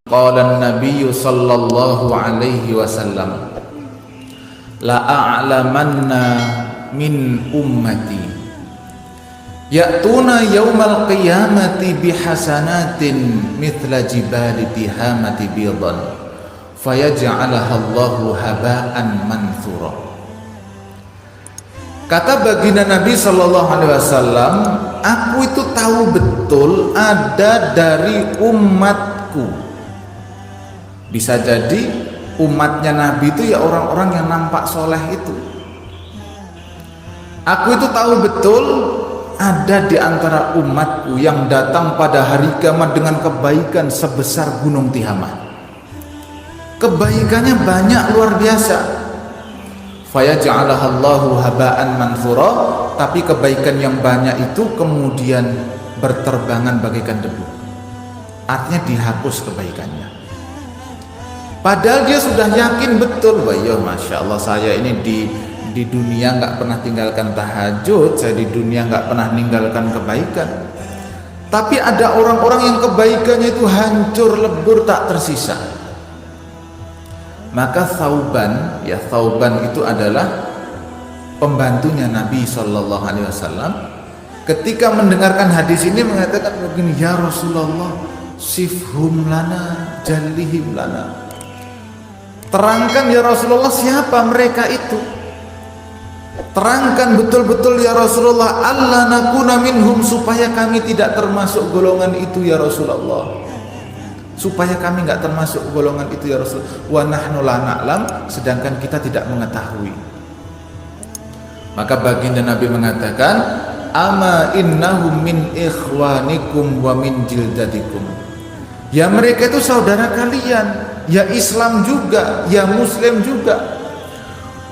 Qala an-nabiy sallallahu alaihi wasallam, la a'lamanna min ummati ya'tuna yawmal qiyamati bihasanatin mithla jibali tihamati bidan fayaj'alaha Allahu haba'an manthura. Kata baginda Nabi sallallahu alaihi wasallam, aku itu tahu betul ada dari umatku. Bisa jadi umatnya Nabi itu ya orang-orang yang nampak soleh itu. Aku itu tahu betul ada di antara umatku yang datang pada hari kiamat dengan kebaikan sebesar gunung Tihamah. Kebaikannya banyak, luar biasa. Fayaj'alahallahu haba'an manthura, tapi kebaikan yang banyak itu kemudian berterbangan bagaikan debu. Artinya dihapus kebaikannya. Padahal dia sudah yakin betul, wah ya Masya Allah, saya ini di dunia nggak pernah tinggalkan tahajud, saya di dunia nggak pernah meninggalkan kebaikan. Tapi ada orang-orang yang kebaikannya itu hancur lebur tak tersisa. Maka Thauban, ya Thauban itu adalah pembantunya Nabi Shallallahu Alaihi Wasallam. Ketika mendengarkan hadis ini mengatakan begini, ya Rasulullah, sifhum lana, jallihim lana. Terangkan ya Rasulullah siapa mereka itu. Terangkan betul-betul ya Rasulullah, alla nakuna minhum, supaya kami tidak termasuk golongan itu ya Rasulullah. Supaya kami enggak termasuk golongan itu ya Rasul. Wa nahnu la na'lam, sedangkan kita tidak mengetahui. Maka baginda Nabi mengatakan, ama innahum min ikhwanikum wa min jildatikum. Ya mereka itu saudara kalian, ya Islam juga, ya Muslim juga.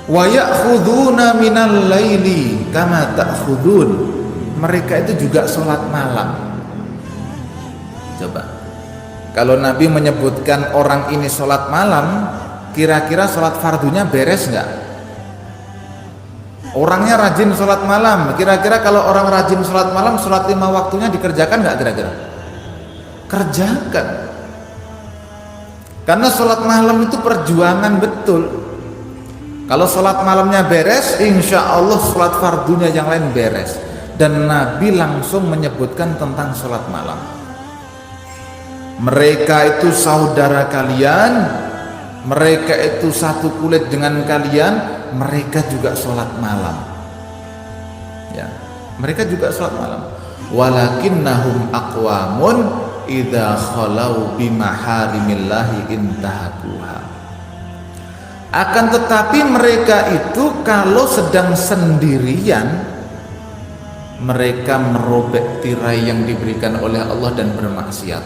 Wa ya'khuduna minal laili kama ta'khudun. Mereka itu juga sholat malam. Coba, kalau Nabi menyebutkan orang ini sholat malam, kira-kira sholat fardunya beres nggak? Orangnya rajin sholat malam, kira-kira kalau orang rajin sholat malam, sholat 5 waktunya dikerjakan nggak kira-kira? Kerjakan. Karena sholat malam itu perjuangan betul. Kalau sholat malamnya beres, insya Allah sholat fardunya yang lain beres. Dan Nabi langsung menyebutkan tentang sholat malam. Mereka itu saudara kalian, mereka itu satu kulit dengan kalian, mereka juga sholat malam. Ya, mereka juga sholat malam. Walakinnahum aqwamun idza khalau bimaharimillahi intahakuha. Akan tetapi mereka itu kalau sedang sendirian, mereka merobek tirai yang diberikan oleh Allah dan bermaksiat.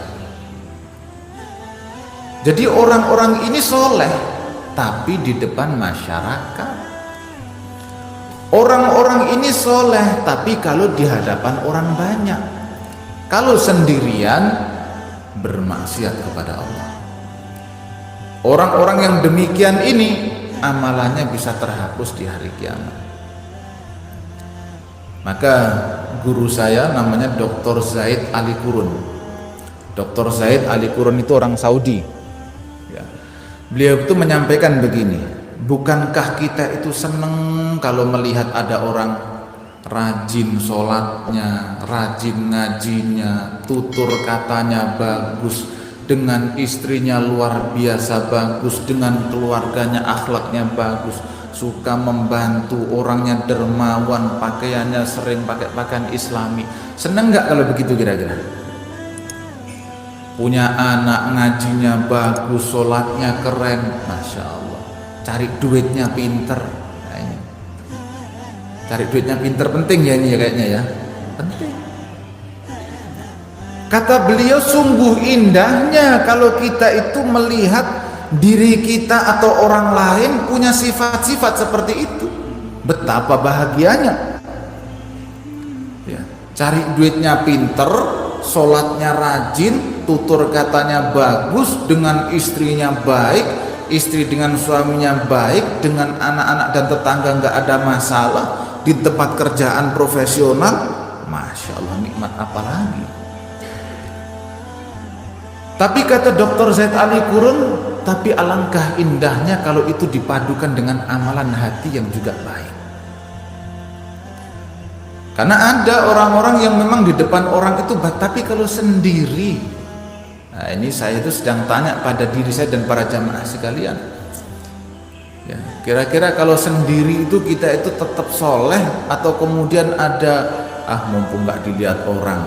Jadi orang-orang ini soleh, tapi di depan masyarakat. Orang-orang ini soleh, tapi kalau di hadapan orang banyak. Kalau sendirian, bermaksiat kepada Allah. Orang-orang yang demikian ini amalannya bisa terhapus di hari kiamat. Maka guru saya namanya Dr. Zaid Ali Qurun. Dr. Zaid Ali Qurun itu orang Saudi. Ya. Beliau itu menyampaikan begini, bukankah kita itu senang kalau melihat ada orang rajin sholatnya, rajin ngajinya, tutur katanya bagus, dengan istrinya luar biasa bagus, dengan keluarganya akhlaknya bagus, suka membantu, orangnya dermawan, pakaiannya sering pakai pakaian islami. Seneng nggak kalau begitu kira-kira? Punya anak ngajinya bagus, sholatnya keren, Masya Allah. Cari duitnya pinter. Cari duitnya pinter penting ya ini ya kayaknya ya. Penting. Kata beliau, sungguh indahnya kalau kita itu melihat diri kita atau orang lain punya sifat-sifat seperti itu. Betapa bahagianya. Ya, cari duitnya pinter, sholatnya rajin, tutur katanya bagus, dengan istrinya baik, istri dengan suaminya baik, dengan anak-anak dan tetangga nggak ada masalah, di tempat kerjaan profesional, Masya Allah, nikmat apa lagi? Tapi kata Dr. Zaid Ali Qurun, tapi alangkah indahnya kalau itu dipadukan dengan amalan hati yang juga baik. Karena ada orang-orang yang memang di depan orang itu, tapi kalau sendiri. Nah, ini saya itu sedang tanya pada diri saya dan para jamaah sekalian. Ya, kira-kira kalau sendiri itu kita itu tetap soleh atau kemudian ada mumpung nggak dilihat orang.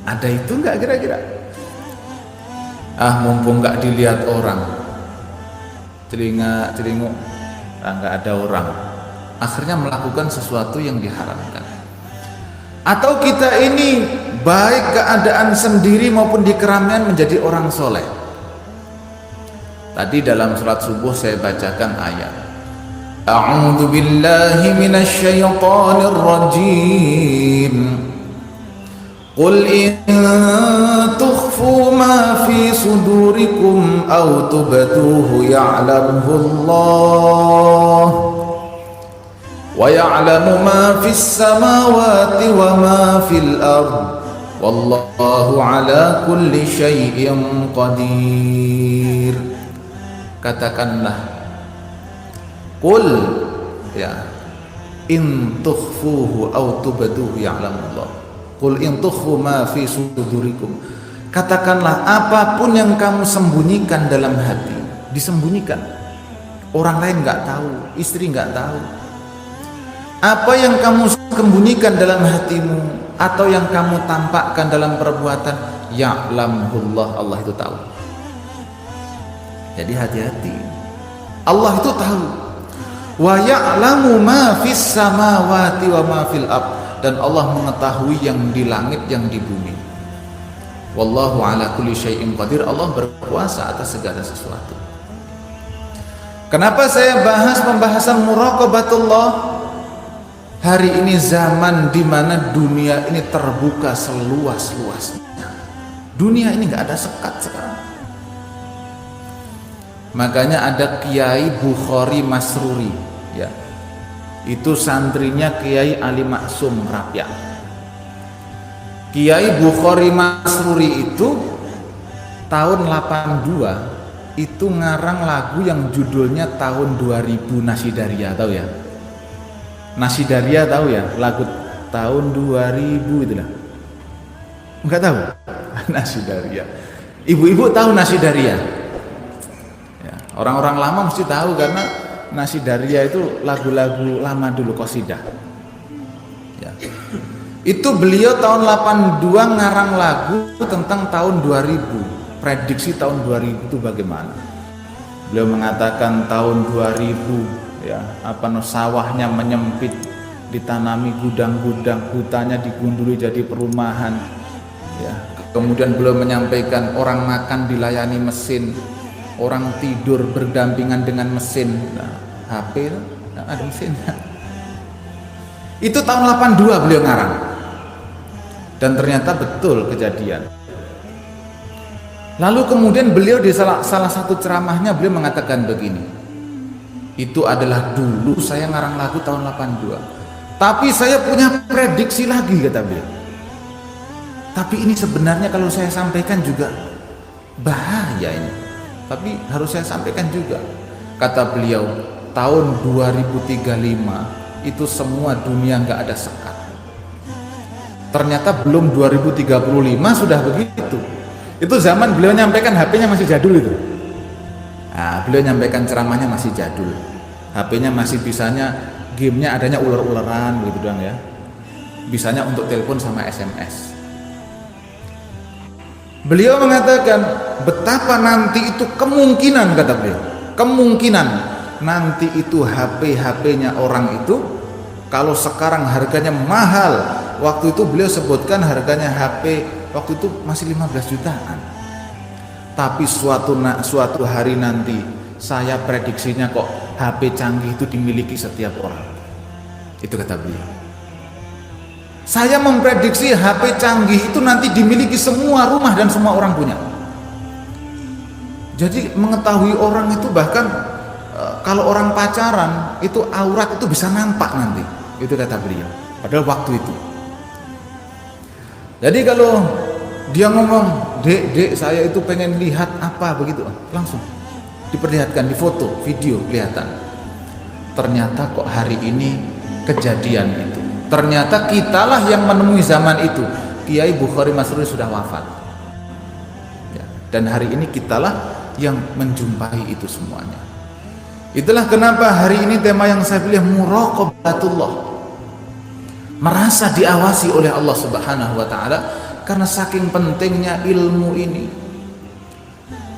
Ada itu nggak kira-kira? Mumpung nggak dilihat orang, celinguk, nggak ada orang, akhirnya melakukan sesuatu yang diharamkan. Atau kita ini baik keadaan sendiri maupun di keramaian menjadi orang soleh. Tadi dalam sholat subuh saya bacakan ayat A'udzu billahi minasy syaithanir rajim. Qul in tukhfu ma fi sudurikum aw tubduhu ya'lamuhu Allah wa ya'lamu ma fis samawati wa ma fil ard wallahu ala kulli syai'in qadir. Katakanlah, qul ya, in tukhfuhu aw tubduhu ya'lamu Allah. Qul in tukhfu ma fi sudurikum. Katakanlah, apapun yang kamu sembunyikan dalam hati, disembunyikan. Orang lain nggak tahu, istri nggak tahu. Apa yang kamu sembunyikan dalam hatimu atau yang kamu tampakkan dalam perbuatan, ya'lamuhullah, Allah itu tahu. Jadi hati-hati. Allah itu tahu. Wa ya'lamu ma fis samawati wa ma fil ardh. Dan Allah mengetahui yang di langit, yang di bumi. Wallahu ala kulli syai'in qadir. Allah berkuasa atas segala sesuatu. Kenapa saya bahas pembahasan muraqabatullah? Hari ini zaman di mana dunia ini terbuka seluas-luasnya. Dunia ini nggak ada sekat sekarang. Makanya ada Kiai Bukhari Masruri, ya. Itu santrinya Kiai Ali Maksum Rapiak. Kiai Bukhari Masruri itu tahun 82 itu ngarang lagu yang judulnya tahun 2000 Nasidaria, tahu ya? Nasidaria tahu ya? Lagu tahun 2000 itulah. Enggak tahu? Nasidaria. Ibu-ibu tahu Nasidaria? Ya, orang-orang lama mesti tahu karena Nasidaria itu lagu-lagu lama dulu, qasidah. Ya. Itu beliau tahun 82 ngarang lagu tentang tahun 2000. Prediksi tahun 2000 itu bagaimana? Beliau mengatakan tahun 2000 ya, sawahnya menyempit, ditanami gudang-gudang, hutannya digunduli jadi perumahan. Ya. Kemudian beliau menyampaikan orang makan dilayani mesin, orang tidur berdampingan dengan mesin. Nah, HP ada mesin. Itu tahun 82 beliau ngarang. Dan ternyata betul kejadian. Lalu kemudian beliau di salah satu ceramahnya beliau mengatakan begini. Itu adalah dulu saya ngarang lagu tahun 82. Tapi saya punya prediksi lagi, kata beliau. Tapi ini sebenarnya kalau saya sampaikan juga bahaya ini. Tapi harus saya sampaikan juga. Kata beliau, tahun 2035 itu semua dunia nggak ada sekat. Ternyata belum 2035 sudah begitu. Itu zaman beliau nyampaikan HP-nya masih jadul itu. Nah, beliau nyampaikan ceramahnya masih jadul. HP-nya masih bisanya, gamenya adanya ular-ularan gitu doang ya. Bisanya untuk telepon sama SMS. Beliau mengatakan betapa nanti itu kemungkinan, kata beliau, kemungkinan nanti itu HP-nya orang itu kalau sekarang harganya mahal, waktu itu beliau sebutkan harganya HP waktu itu masih 15 jutaan. Tapi suatu hari nanti saya prediksinya kok HP canggih itu dimiliki setiap orang. Itu kata beliau. Saya memprediksi HP canggih itu nanti dimiliki semua rumah dan semua orang punya. Jadi mengetahui orang itu bahkan kalau orang pacaran itu aurat itu bisa nampak nanti. Itu kata beliau. Padahal waktu itu. Jadi kalau dia ngomong, dek saya itu pengen lihat apa begitu, langsung diperlihatkan, di foto, video kelihatan. Ternyata kok hari ini kejadian itu. Ternyata kitalah yang menemui zaman itu. Kiai Bukhari Masruri sudah wafat. Ya, dan hari ini kitalah yang menjumpai itu semuanya. Itulah kenapa hari ini tema yang saya pilih muraqabatullah. Merasa diawasi oleh Allah Subhanahu wa taala karena saking pentingnya ilmu ini.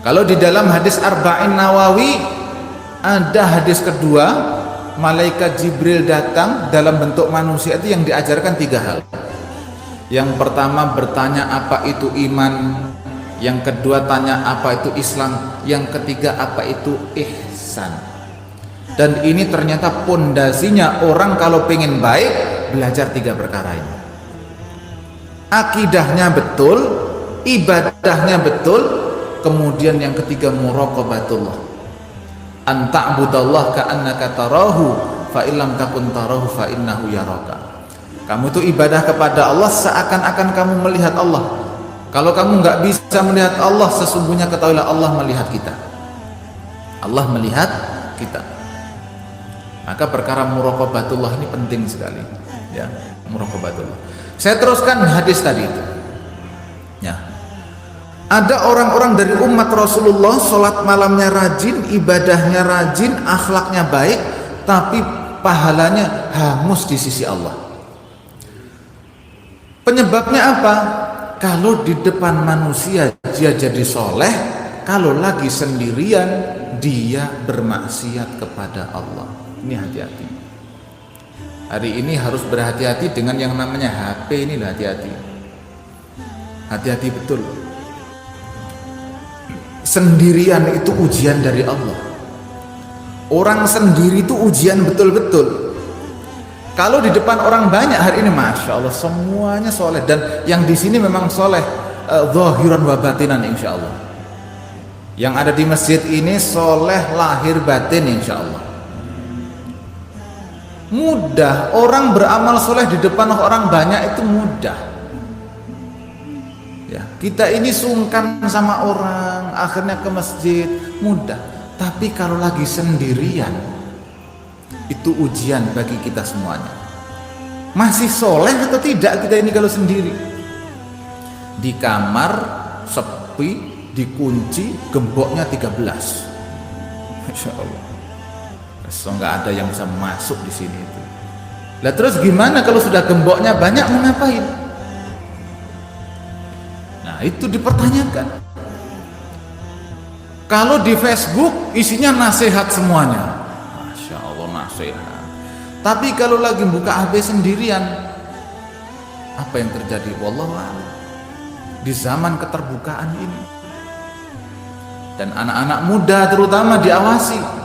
Kalau di dalam hadis Arba'in Nawawi ada hadis kedua, malaikat Jibril datang dalam bentuk manusia itu yang diajarkan 3 hal. Yang pertama bertanya apa itu iman, yang kedua tanya apa itu Islam, yang ketiga apa itu ihsan. Dan ini ternyata pondasinya orang kalau pengen baik belajar 3 perkara ini. Akidahnya betul, ibadahnya betul, kemudian yang ketiga muraqabatullah. An ta'budallah ka'annaka tarahu fa illam takun tarahu fa innahu yaraka. Kamu itu ibadah kepada Allah seakan-akan kamu melihat Allah. Kalau kamu nggak bisa melihat Allah, sesungguhnya ketahuilah Allah melihat kita. Allah melihat kita. Maka perkara muraqabatullah ini penting sekali, ya, muraqabatullah. Saya teruskan hadis tadi itu. Ya. Ada orang-orang dari umat Rasulullah sholat malamnya rajin, ibadahnya rajin, akhlaknya baik, tapi pahalanya hangus di sisi Allah. Penyebabnya apa? Kalau di depan manusia dia jadi soleh, kalau lagi sendirian dia bermaksiat kepada Allah. Ini hati-hati. Hari ini harus berhati-hati dengan yang namanya HP ini, hati-hati. Hati-hati betul. Sendirian itu ujian dari Allah. Orang sendiri itu ujian betul-betul. Kalau di depan orang banyak hari ini, masya Allah semuanya soleh, dan yang di sini memang soleh, zahiran wa batinan insya Allah. Yang ada di masjid ini soleh lahir batin insya Allah. Mudah orang beramal soleh di depan orang banyak, itu mudah. Ya, kita ini sungkan sama orang, akhirnya ke masjid, mudah. Tapi kalau lagi sendirian, itu ujian bagi kita semuanya. Masih soleh atau tidak kita ini kalau sendiri? Di kamar sepi, dikunci, gemboknya 13. Masya Allah. So nggak ada yang bisa masuk di sini itu. Lah terus gimana kalau sudah gemboknya banyak, mau ngapain? Nah itu dipertanyakan. Kalau di Facebook isinya nasihat semuanya, masya Allah nasihat. Tapi kalau lagi buka HP sendirian, apa yang terjadi? Wallahu a'lam. Di zaman keterbukaan ini, dan anak-anak muda terutama diawasi.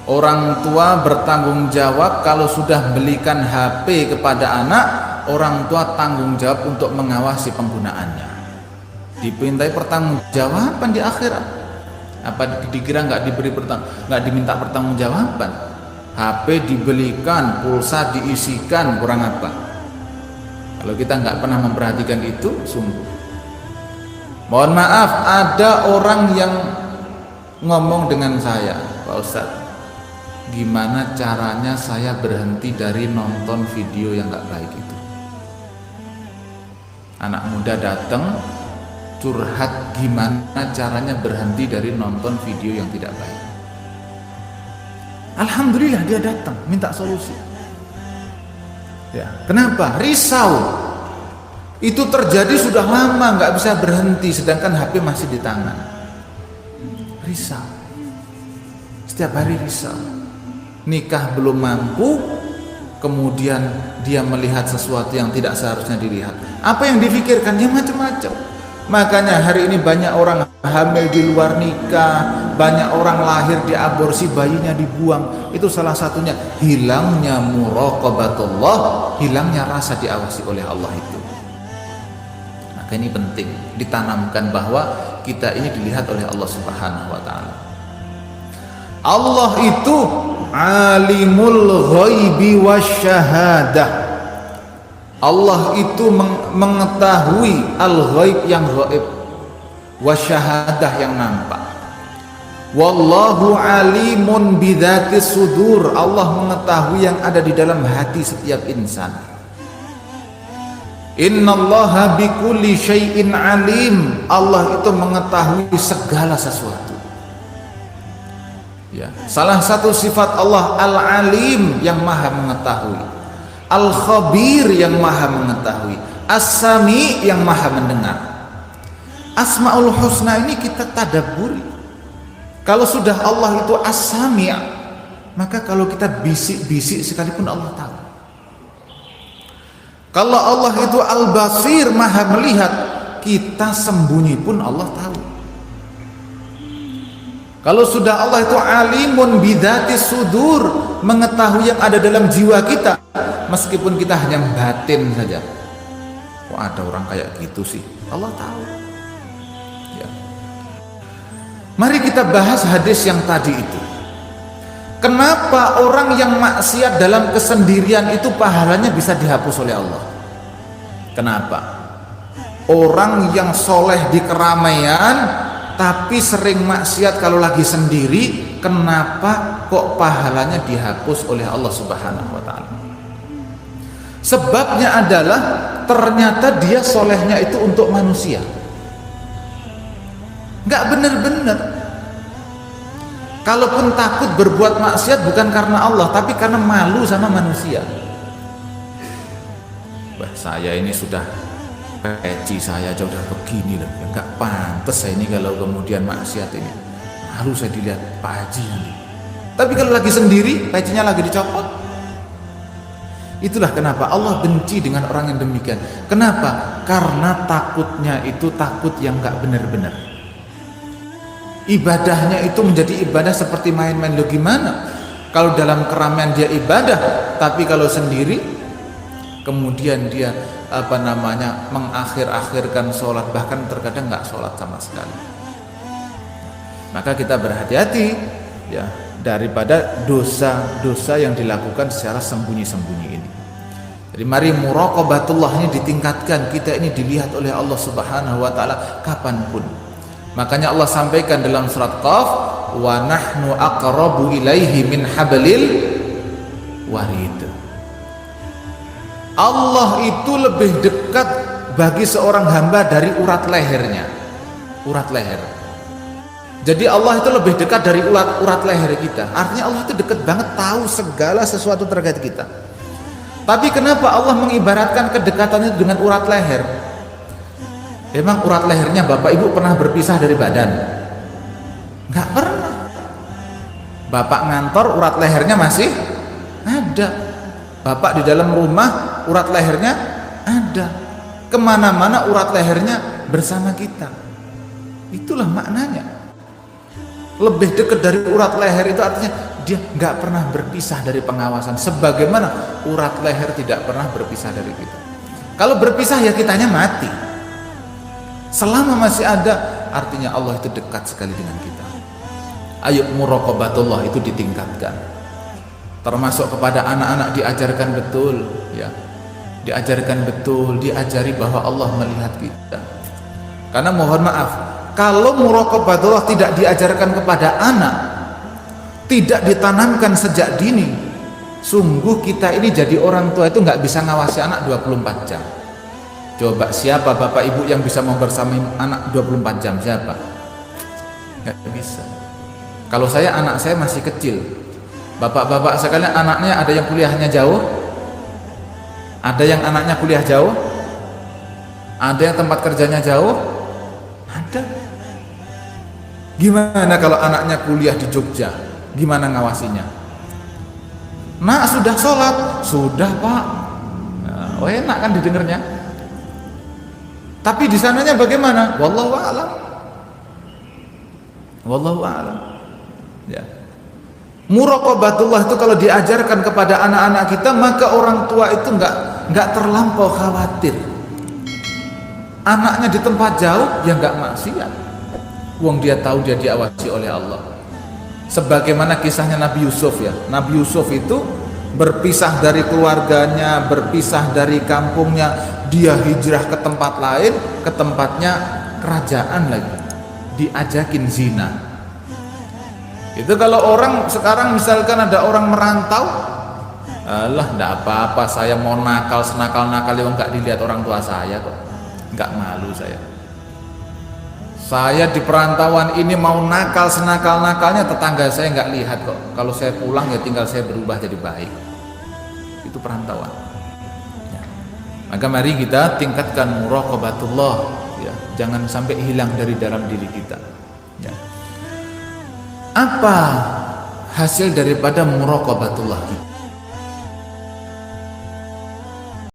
Orang tua bertanggung jawab kalau sudah belikan HP kepada anak, orang tua tanggung jawab untuk mengawasi penggunaannya. Dipintai pertanggungjawaban di akhirat. Apa dikira nggak diminta pertanggungjawaban? HP dibelikan, pulsa diisikan, kurang apa? Kalau kita nggak pernah memperhatikan itu, sungguh. Mohon maaf, ada orang yang ngomong dengan saya, Pak Ustadz, gimana caranya saya berhenti dari nonton video yang gak baik itu? Anak muda datang curhat gimana caranya berhenti dari nonton video yang tidak baik. Alhamdulillah dia datang minta solusi. Ya, kenapa? Risau. Itu terjadi sudah lama, nggak bisa berhenti, sedangkan HP masih di tangan. Risau. Setiap hari risau. Nikah belum mampu, kemudian dia melihat sesuatu yang tidak seharusnya dilihat. Apa yang difikirkan? Ya macam-macam. Makanya hari ini banyak orang hamil di luar nikah, banyak orang lahir diaborsi, bayinya dibuang. Itu salah satunya hilangnya muraqabatullah, hilangnya rasa diawasi oleh Allah itu. Maka ini penting ditanamkan bahwa kita ini dilihat oleh Allah Subhanahu wa taala. Allah itu alimul ghaibi wasyahadah. Allah itu mengetahui al-ghaib yang ghaib, wasyahadah yang nampak. Wallahu alimun bidzatis sudur. Allah mengetahui yang ada di dalam hati setiap insan. Innallaha bikulli syai'in alim. Allah itu mengetahui segala sesuatu. Ya, salah satu sifat Allah al-alim, yang maha mengetahui, al-khabir, yang maha mengetahui, as-sami, yang maha mendengar. Asmaul husna ini kita tadabburi. Kalau sudah Allah itu as-sami', maka kalau kita bisik-bisik sekalipun Allah tahu. Kalau Allah itu al-basir, maha melihat, kita sembunyi pun Allah tahu. Kalau sudah Allah itu alimun bidzatis sudur, mengetahui yang ada dalam jiwa kita, meskipun kita hanya batin saja. Kok ada orang kayak gitu sih? Allah tahu. Ya. Mari kita bahas hadis yang tadi itu. Kenapa orang yang maksiat dalam kesendirian itu pahalanya bisa dihapus oleh Allah? Kenapa? Orang yang soleh di keramaian tapi sering maksiat kalau lagi sendiri, kenapa kok pahalanya dihapus oleh Allah Subhanahu wa ta'ala? Sebabnya adalah ternyata dia solehnya itu untuk manusia, nggak benar-benar. Kalaupun takut berbuat maksiat bukan karena Allah, tapi karena malu sama manusia. Bah, saya ini sudah peci, saya aja udah begini loh, ya nggak pantas saya ini kalau kemudian maksiat ini, malu saya dilihat Pak Haji nanti. Tapi kalau lagi sendiri, pecinya lagi dicopot. Itulah kenapa Allah benci dengan orang yang demikian. Kenapa? Karena takutnya itu takut yang nggak benar-benar. Ibadahnya itu menjadi ibadah seperti main-main. Loh gimana? Kalau dalam keramaian dia ibadah, tapi kalau sendiri, kemudian dia mengakhir-akhirkan sholat, bahkan terkadang nggak sholat sama sekali. Maka kita berhati-hati ya daripada dosa-dosa yang dilakukan secara sembunyi-sembunyi ini. Jadi mari muraqabatullah ini ditingkatkan, kita ini dilihat oleh Allah Subhanahu wa ta'ala kapanpun. Makanya Allah sampaikan dalam surat Qaf, wa nahnu aqrabu ilaihi min hablil warid. Allah itu lebih dekat bagi seorang hamba dari urat lehernya. Urat leher. Jadi Allah itu lebih dekat dari urat leher kita. Artinya Allah itu dekat banget, tahu segala sesuatu terkait kita. Tapi kenapa Allah mengibaratkan kedekatan itu dengan urat leher? Emang urat lehernya Bapak Ibu pernah berpisah dari badan? Nggak pernah. Bapak ngantor, urat lehernya masih ada. Bapak di dalam rumah, urat lehernya ada. Kemana-mana urat lehernya bersama kita. Itulah maknanya. Lebih dekat dari urat leher itu artinya dia nggak pernah berpisah dari pengawasan. Sebagaimana urat leher tidak pernah berpisah dari kita. Kalau berpisah ya kitanya mati. Selama masih ada, artinya Allah itu dekat sekali dengan kita. Ayo muraqabatullah itu ditingkatkan. Termasuk kepada anak-anak diajarkan betul, ya, diajarkan betul, diajari bahwa Allah melihat kita. Karena mohon maaf, kalau muraqabatullah tidak diajarkan kepada anak, tidak ditanamkan sejak dini, sungguh kita ini jadi orang tua itu nggak bisa ngawasi anak 24 jam. Coba siapa bapak ibu yang bisa membersamai anak 24 jam? Siapa? Nggak bisa. Kalau anak saya masih kecil, bapak-bapak sekalian anaknya ada yang kuliahnya jauh, ada yang anaknya kuliah jauh, ada yang tempat kerjanya jauh, ada. Gimana kalau anaknya kuliah di Jogja? Gimana ngawasinya? Nak sudah sholat? Sudah Pak. Nah, oh enak kan didengarnya. Tapi di sananya bagaimana? Wallahu a'lam. Wallahu a'lam. Ya. Muraqabatullah itu kalau diajarkan kepada anak-anak kita, maka orang tua itu nggak terlampau khawatir. Anaknya di tempat jauh ya nggak maksiat. Wong dia tahu dia diawasi oleh Allah. Sebagaimana kisahnya Nabi Yusuf ya. Nabi Yusuf itu berpisah dari keluarganya, berpisah dari kampungnya, dia hijrah ke tempat lain, ke tempatnya kerajaan lagi, diajakin zina. Itu kalau orang sekarang misalkan ada orang merantau, alah enggak apa-apa, saya mau nakal senakal-nakalnya enggak dilihat orang tua saya kok, enggak malu saya di perantauan ini mau nakal senakal-nakalnya, tetangga saya nggak lihat kok. Kalau saya pulang ya tinggal saya berubah jadi baik. Itu perantauan. Ya. Maka mari kita tingkatkan muraqabatullah, ya. Jangan sampai hilang dari dalam diri kita. Ya. Apa hasil daripada muraqabatullah?